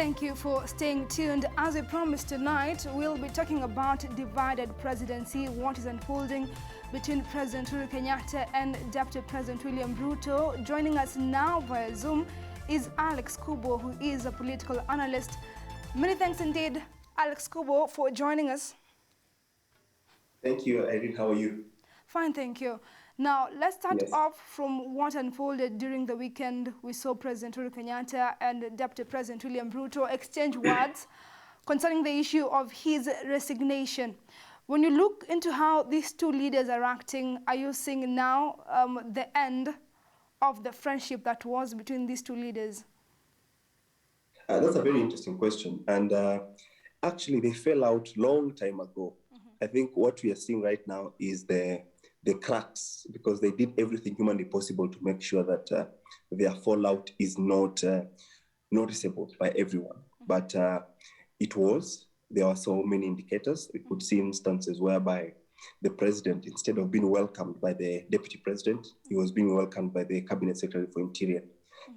Thank you for staying tuned. As we promised tonight, we'll be talking about divided presidency, what is unfolding between President Uhuru Kenyatta and Deputy President William Ruto. Joining us now via Zoom is Alex Kubo, who is a political analyst. Many thanks indeed, Alex Kubo, for joining us. Thank you, Irene. How are you? Fine, thank you. Now, let's start off from what unfolded during the weekend. We saw President Uhuru Kenyatta and Deputy President William Ruto exchange words concerning the issue of his resignation. When you look into how these two leaders are acting, are you seeing now the end of the friendship that was between these two leaders? That's a very interesting question. And actually, they fell out long time ago. I think what we are seeing right now is the cracks, because they did everything humanly possible to make sure that their fallout is not noticeable by everyone. But there were so many indicators. We could see instances whereby the president, instead of being welcomed by the deputy president, he was being welcomed by the cabinet secretary for interior,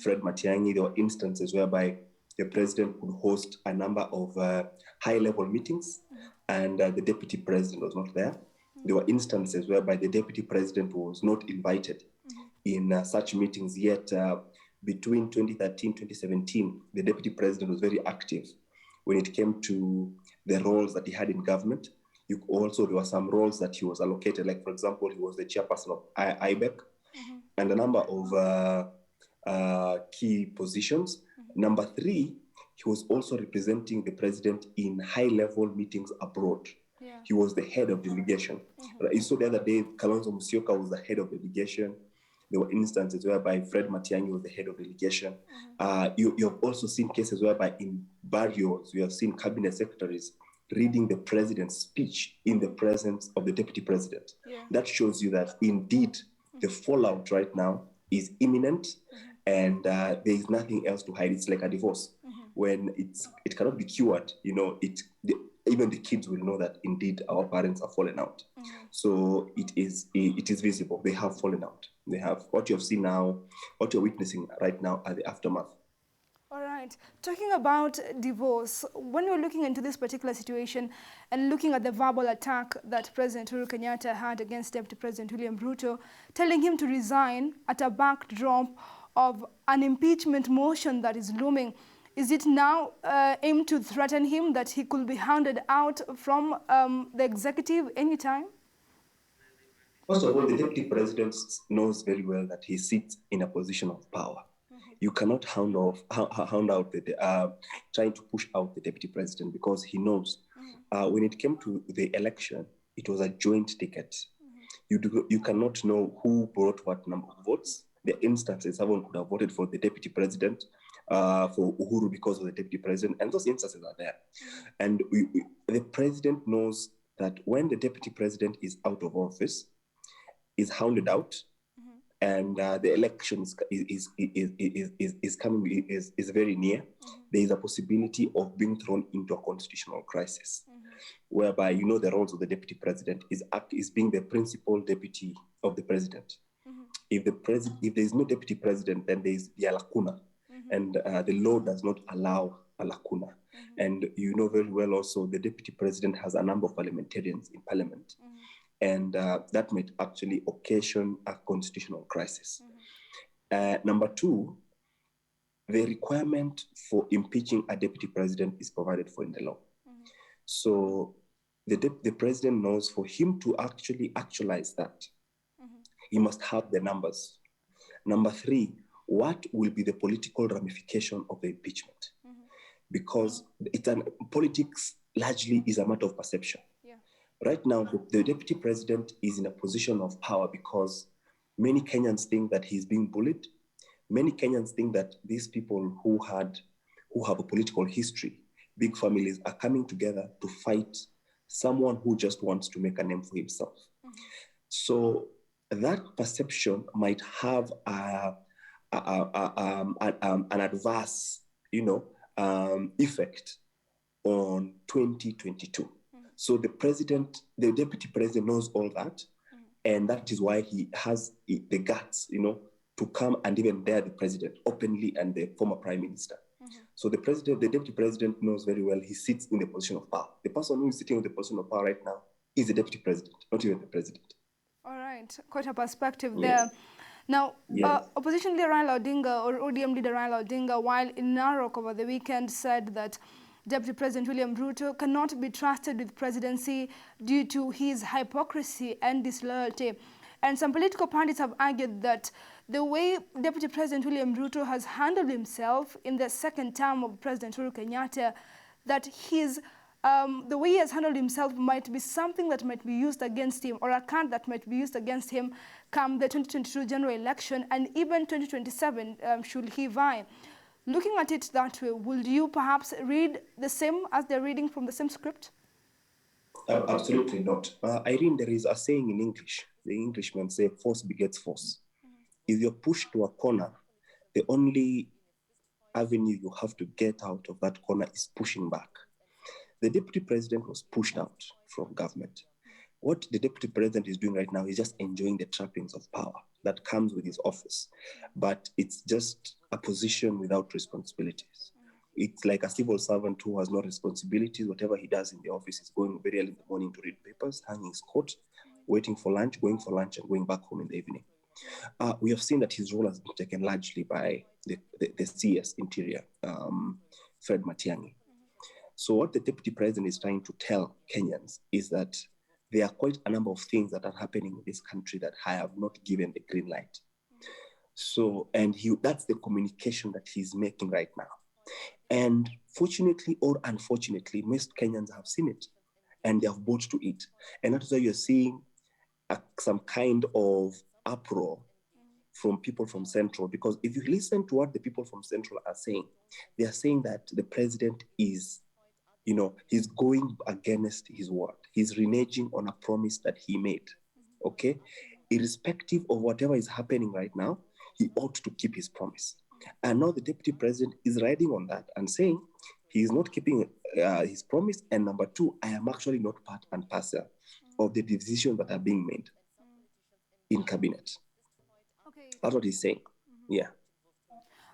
Fred Matiang'i. There were instances whereby the president could host a number of high-level meetings, and the deputy president was not there. There were instances whereby the deputy president was not invited in such meetings, yet between 2013 2017, the deputy president was very active when it came to the roles that he had in government. There were some roles that he was allocated, like, for example, he was the chairperson of IBEC, and a number of key positions. Number three, he was also representing the president in high-level meetings abroad. He was the head of delegation. You saw the other day, Kalonzo Musyoka was the head of delegation. There were instances whereby Fred Matiang'i was the head of delegation. You have also seen cases whereby in barrios, you have seen cabinet secretaries reading the president's speech in the presence of the deputy president. That shows you that indeed the fallout right now is imminent, and there is nothing else to hide. It's like a divorce. When it cannot be cured, even the kids will know that indeed our parents are fallen out. So it is visible. They have fallen out. They have what you have seen now, what you're witnessing right now are the aftermath. All right. Talking about divorce, when you're looking into this particular situation and looking at the verbal attack that President Uhuru Kenyatta had against Deputy President William Ruto, telling him to resign at a backdrop of an impeachment motion that is looming, is it now aimed to threaten him that he could be hounded out from the executive anytime? First of all, the deputy president knows very well that he sits in a position of power. You cannot hound out trying to push out the deputy president, because he knows when it came to the election, it was a joint ticket. You cannot know who brought what number of votes. The instances, someone could have voted for the deputy president, for Uhuru because of the deputy president, and those instances are there. And the president knows that when the deputy president is out of office, is hounded out, and the election is coming, is very near, there is a possibility of being thrown into a constitutional crisis, whereby the roles of the deputy president is being the principal deputy of the president. If there is no deputy president, then there is a lacuna, and the law does not allow a lacuna. And you know very well also the deputy president has a number of parliamentarians in parliament, and that might actually occasion a constitutional crisis. Number two, the requirement for impeaching a deputy president is provided for in the law. So the president knows for him to actually actualize that, he must have the numbers. Number three, what will be the political ramification of the impeachment? Because politics largely is a matter of perception. Right now, the deputy president is in a position of power because many Kenyans think that he's being bullied. Many Kenyans think that these people who have a political history, big families, are coming together to fight someone who just wants to make a name for himself. So that perception might have an adverse, effect on 2022. So the deputy president knows all that, and that is why he has the guts, to come and even dare the president openly and the former prime minister. So the deputy president knows very well he sits in the position of power. The person who is sitting in the position of power right now is the deputy president, not even the president. All right, quite a perspective Yes. there. Now, Yes. opposition leader Raila Odinga, or ODM leader Raila Odinga, while in Narok over the weekend, said that Deputy President William Ruto cannot be trusted with presidency due to his hypocrisy and disloyalty. And some political pundits have argued that the way Deputy President William Ruto has handled himself in the second term of President Uhuru Kenyatta, that the way he has handled himself might be something that might be used against him, or a card that might be used against him come the 2022 general election and even 2027 should he vie. Looking at it that way, would you perhaps read the same as they're reading from the same script? Absolutely not. Irene, there is a saying in English. The Englishmen say force begets force. If you're pushed to a corner, the only avenue you have to get out of that corner is pushing back. The deputy president was pushed out from government. What the deputy president is doing right now is just enjoying the trappings of power that comes with his office. But it's just a position without responsibilities. It's like a civil servant who has no responsibilities. Whatever he does in the office is going very early in the morning to read papers, hanging his coat, waiting for lunch, going for lunch, and going back home in the evening. We have seen that his role has been taken largely by the CS Interior, Fred Matiang'i. So what the deputy president is trying to tell Kenyans is that there are quite a number of things that are happening in this country that I have not given the green light. So, and that's the communication that he's making right now. And fortunately or unfortunately, most Kenyans have seen it and they have bought to it. And that's why you're seeing some kind of uproar from people from Central, because if you listen to what the people from Central are saying, they are saying that the president is, he's going against his word. He's reneging on a promise that he made, okay? Irrespective of whatever is happening right now, he ought to keep his promise. And now the deputy president is riding on that and saying he is not keeping his promise. And number two, I am actually not part and parcel of the decisions that are being made in cabinet. Okay. That's what he's saying. Yeah.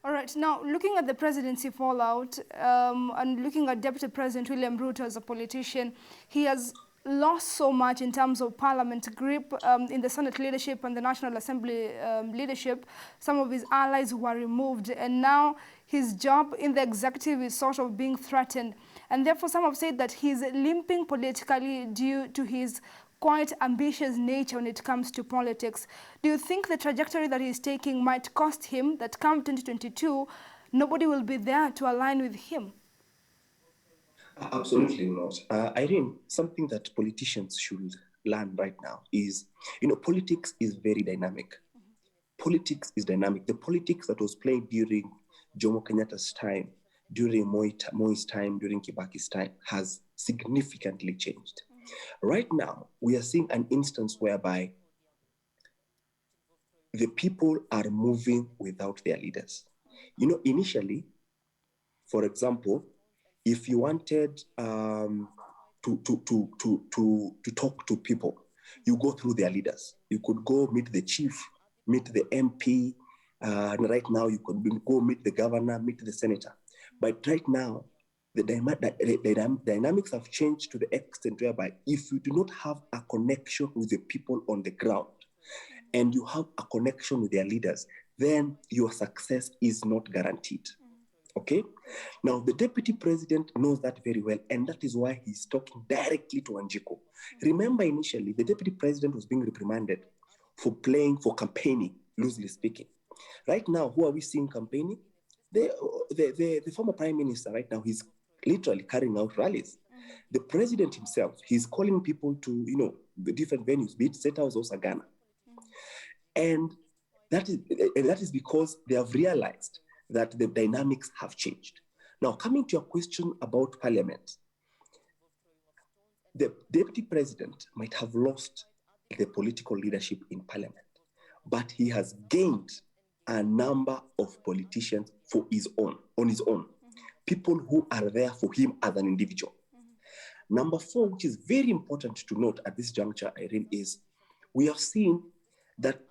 All right. Now, looking at the presidency fallout and looking at Deputy President William Ruto as a politician, he has lost so much in terms of parliament grip in the Senate leadership and the National Assembly leadership. Some of his allies were removed, and now his job in the executive is sort of being threatened. And therefore, some have said that he's limping politically due to his quite ambitious nature when it comes to politics. Do you think the trajectory that he's taking might cost him that come 2022, nobody will be there to align with him? Absolutely not. Irene, something that politicians should learn right now is, politics is very dynamic. Politics is dynamic. The politics that was played during Jomo Kenyatta's time, during Moi's time, during Kibaki's time, has significantly changed. Right now, we are seeing an instance whereby the people are moving without their leaders. Initially, for example, if you wanted to talk to people, you go through their leaders. You could go meet the chief, meet the MP. And right now, you could go meet the governor, meet the senator. But right now, the dynamics have changed to the extent whereby if you do not have a connection with the people on the ground and you have a connection with their leaders, then your success is not guaranteed. Okay? Now, the deputy president knows that very well, and that is why he's talking directly to Wanjiku. Remember, initially, the deputy president was being reprimanded for campaigning, loosely speaking. Right now, who are we seeing campaigning? The former prime minister right now, he's literally carrying out rallies. The president himself, he's calling people to, the different venues, be it State House or Sagana. And that is because they have realized that the dynamics have changed. Now, coming to your question about parliament, the deputy president might have lost the political leadership in parliament, but he has gained a number of politicians on his own, people who are there for him as an individual. Number four, which is very important to note at this juncture, Irene, is we have seen that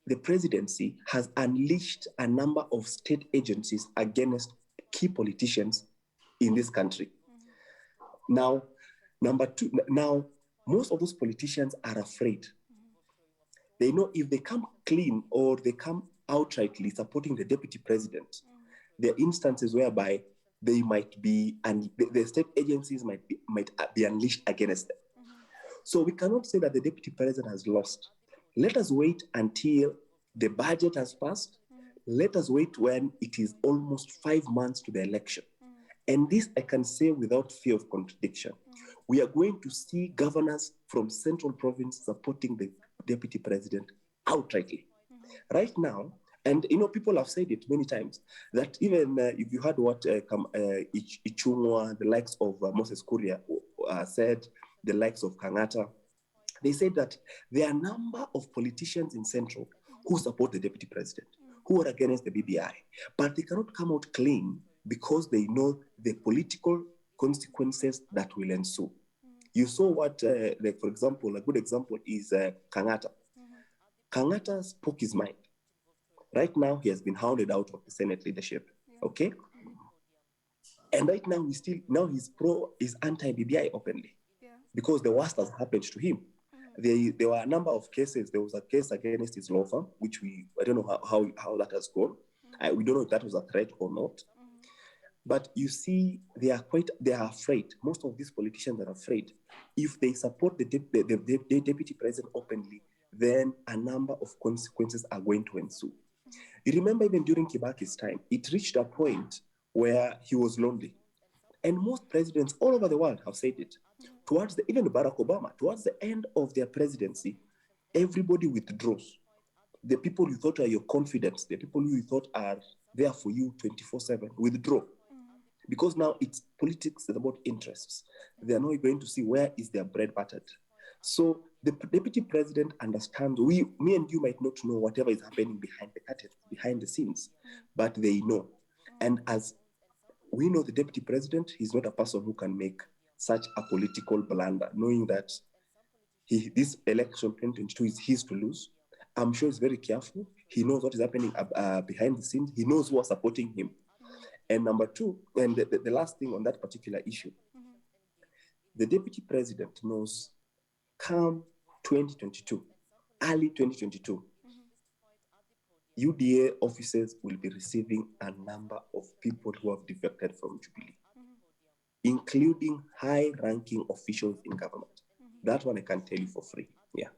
the presidency has unleashed a number of state agencies against key politicians in this country. Now, number two, now most of those politicians are afraid. They know if they come clean or they come outrightly supporting the deputy president, there are instances whereby they might be, and the state agencies might be unleashed against them. So we cannot say that the deputy president has lost. Let us wait until the budget has passed. Let us wait when it is almost 5 months to the election. And this I can say without fear of contradiction. We are going to see governors from central province supporting the deputy president outrightly. Right now, and people have said it many times, that even if you heard what Ichung'wa, the likes of Moses Kuria said, the likes of Kenyatta, they said that there are a number of politicians in Central who support the deputy president, who are against the BBI, but they cannot come out clean because they know the political consequences that will ensue. You saw what, for example, a good example is Kenyatta. Kenyatta spoke his mind. Right now, he has been hounded out of the Senate leadership, okay? And right now, he's anti-BBI openly, because the worst has happened to him. There were a number of cases. There was a case against his law firm, which I don't know how that has gone. We don't know if that was a threat or not. But you see, they are afraid. Most of these politicians are afraid. If they support the deputy president openly, then a number of consequences are going to ensue. You remember even during Kibaki's time, it reached a point where he was lonely. And most presidents all over the world have said it. Even Barack Obama, towards the end of their presidency, everybody withdraws. The people you thought are your confidants, the people you thought are there for you 24/7, withdraw. Because now it's politics, it's about interests. They are not going to see where is their bread buttered. So the deputy president understands, me and you might not know whatever is happening behind the curtains, behind the scenes, but they know. And as we know, the deputy president, he's not a person who can make such a political blunder, knowing that this election 2022 is his to lose. I'm sure he's very careful. He knows what is happening behind the scenes. He knows who are supporting him. And number two, and the last thing on that particular issue, the deputy president knows come 2022, early 2022, UDA officers will be receiving a number of people who have defected from Jubilee, including high-ranking officials in government. That one I can tell you for free. Yeah.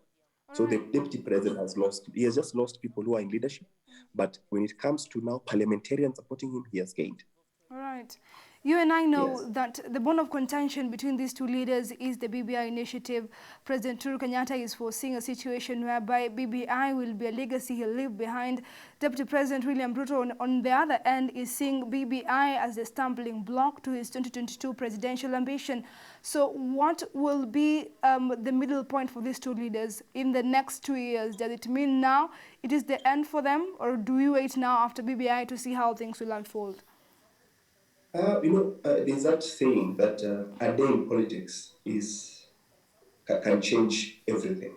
So the deputy president has lost. He has just lost people who are in leadership. But when it comes to now parliamentarians supporting him, he has gained. All right. You and I know that the bone of contention between these two leaders is the BBI initiative. President Uhuru Kenyatta is foreseeing a situation whereby BBI will be a legacy he'll leave behind. Deputy President William Ruto, on the other end, is seeing BBI as a stumbling block to his 2022 presidential ambition. So what will be the middle point for these two leaders in the next 2 years? Does it mean now it is the end for them, or do we wait now after BBI to see how things will unfold? There's that saying that a day in politics can change everything.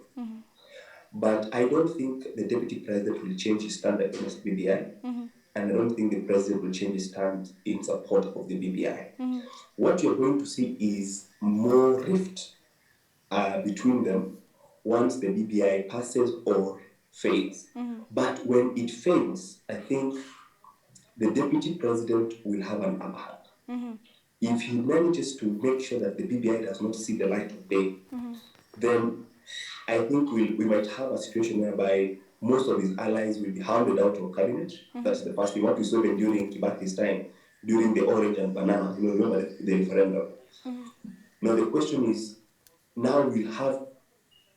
But I don't think the deputy president will change his stand against BBI, and I don't think the president will change his stand in support of the BBI. What you're going to see is more rift between them once the BBI passes or fails. But when it fails, I think the deputy president will have an upper hand. If he manages to make sure that the BBI does not see the light of day, then I think we might have a situation whereby most of his allies will be hounded out of cabinet. That's the first thing. What we saw even during Kibaki's time, during the orange and banana, remember the referendum. Now the question is, now we'll have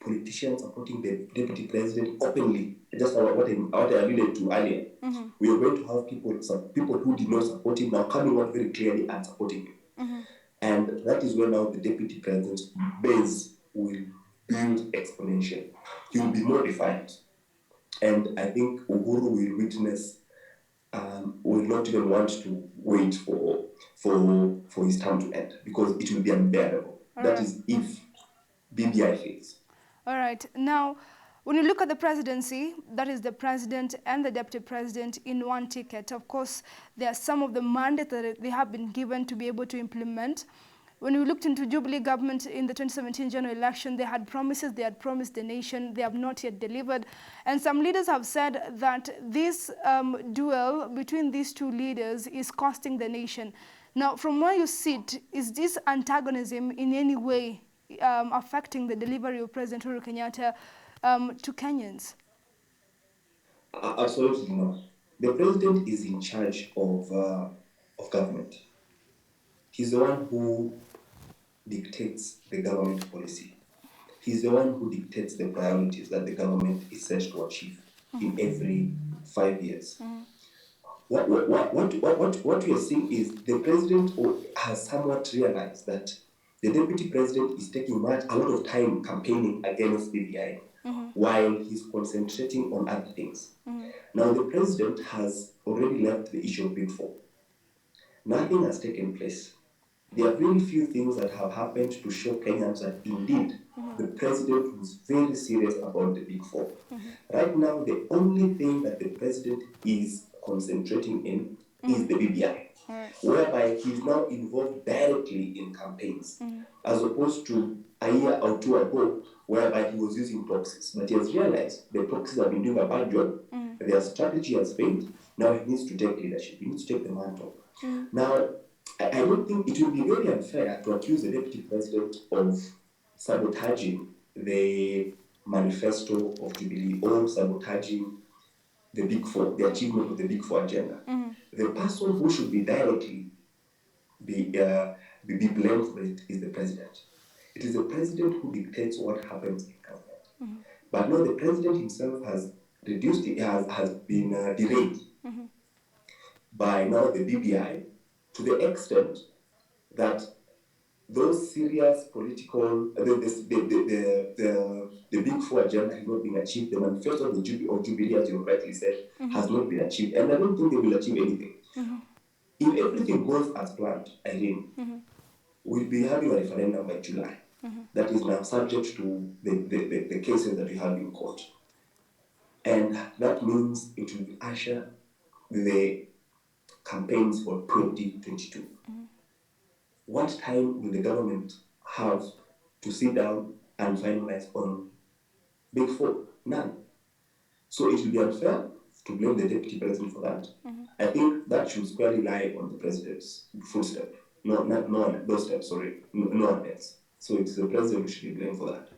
politicians supporting the deputy president openly, just what I alluded to earlier. We are going to have people who did not support him now coming out very clearly and supporting him. And that is where now the deputy president's base will build exponentially. He will be more defined. And I think Uhuru will witness, will not even want to wait for his term to end, because it will be unbearable. That is if BBI fails. All right. Now, When you look at the presidency, that is the president and the deputy president in one ticket. Of course, there are some of the mandates that they have been given to be able to implement. When we looked into Jubilee government in the 2017 general election, they had promises, they had promised the nation, they have not yet delivered. And some leaders have said that this duel between these two leaders is costing the nation. Now, from where you sit, is this antagonism in any way affecting the delivery of President Uhuru Kenyatta to Kenyans? Absolutely not. The president is in charge of government. He's the one who dictates the government policy. He's the one who dictates the priorities that the government is set to achieve in every 5 years. What we are seeing is the president has somewhat realized that the deputy president is taking a lot of time campaigning against BBI while he's concentrating on other things. Now the president has already left the issue of Big Four. Nothing has taken place. There are very few things that have happened to show Kenyans that indeed the president was very serious about the Big Four. Right now, the only thing that the president is concentrating in is the BBI, whereby he's now involved directly in campaigns, as opposed to a year or two ago, whereby he was using proxies. But he has realized the proxies have been doing a bad job, their strategy has failed, now he needs to take leadership, he needs to take the mantle. Now, I don't think it would be very unfair to accuse the deputy president of sabotaging the manifesto of Jubilee or sabotaging the Big Four, the achievement of the Big Four agenda. The person who should be directly be blamed for it is the president. It is the president who dictates what happens in government. But now the president himself has reduced it, has been delayed by now the BBI, to the extent that those serious political, the Big Four agenda has not been achieved. The manifesto of Jubilee, as you rightly said, has not been achieved. And I don't think they will achieve anything. If everything goes as planned, Irene, we'll be having a referendum by July. That is now subject to the cases that we have in court. And that means it will usher the campaigns for 2022. What time will the government have to sit down and finalize on Big Four? None. So it will be unfair to blame the deputy president for that. I think that should squarely lie on the president's footstep. No one else. So it's the president who should be blamed for that.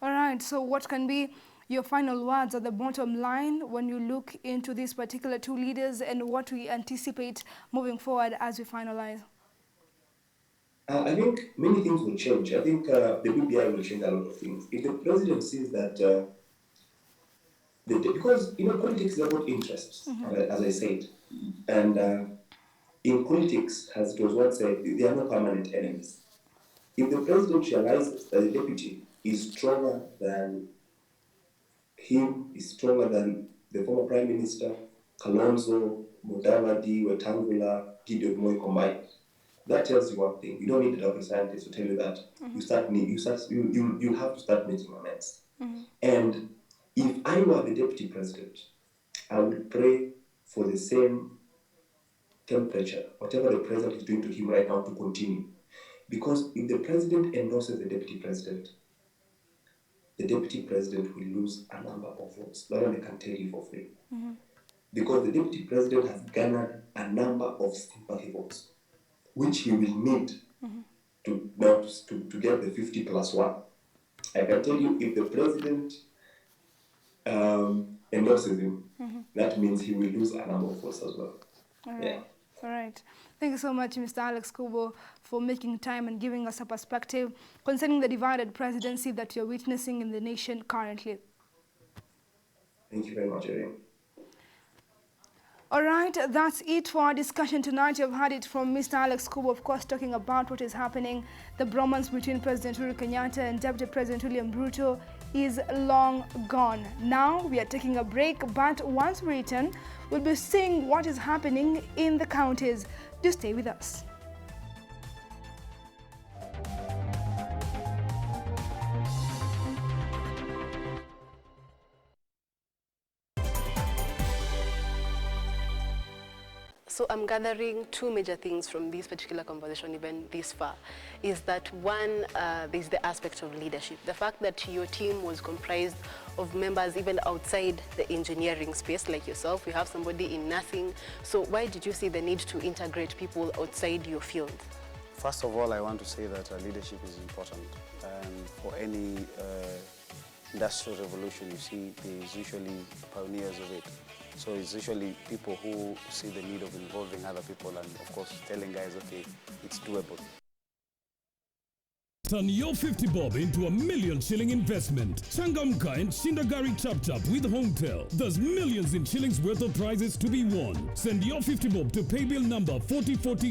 All right, so what can be your final words at the bottom line when you look into these particular two leaders and what we anticipate moving forward as we finalize? I think many things will change. I think the BBI will change a lot of things. If the president sees that, because politics is about interests, as I said, and in politics, as it was once said, there are no permanent enemies. If the president realizes that the deputy is stronger than him, is stronger than the former Prime Minister, Kalonzo, Mudavadi, Wetangula, Gideon Moi combined, that tells you one thing. You don't need a doctor scientist to tell you that. You have to start making amends. And if I were the deputy president, I would pray for the same temperature, whatever the president is doing to him right now, to continue. Because if the president endorses the deputy president will lose a number of votes. That one I can tell you for free. Because the deputy president has garnered a number of sympathy votes, which he will need to get the 50 plus 1. I can tell you, if the president endorses him, that means he will lose a number of votes as well. All right. Thank you so much, Mr. Alex Kubo, for making time and giving us a perspective concerning the divided presidency that you're witnessing in the nation currently. Thank you very much, Irene. All right, that's it for our discussion tonight. You've heard it from Mr. Alex Kubo, of course, talking about what is happening. The bromance between President Uhuru Kenyatta and Deputy President William Ruto is long gone. Now we are taking a break, but once we return, we'll be seeing what is happening in the counties. Do stay with us. So I'm gathering two major things from this particular conversation, even this far, is that one, there's the aspect of leadership. The fact that your team was comprised of members even outside the engineering space, like yourself, you have somebody in nursing. So why did you see the need to integrate people outside your field? First of all, I want to say that leadership is important. For any industrial revolution, you see, there's usually pioneers of it. So it's usually people who see the need of involving other people and, of course, telling guys, okay, it's doable. Turn your 50 bob into a million-shilling investment. Changamka and Shindagari Chap Chap with Hometel. There's millions in shillings worth of prizes to be won. Send your 50 bob to paybill number 4040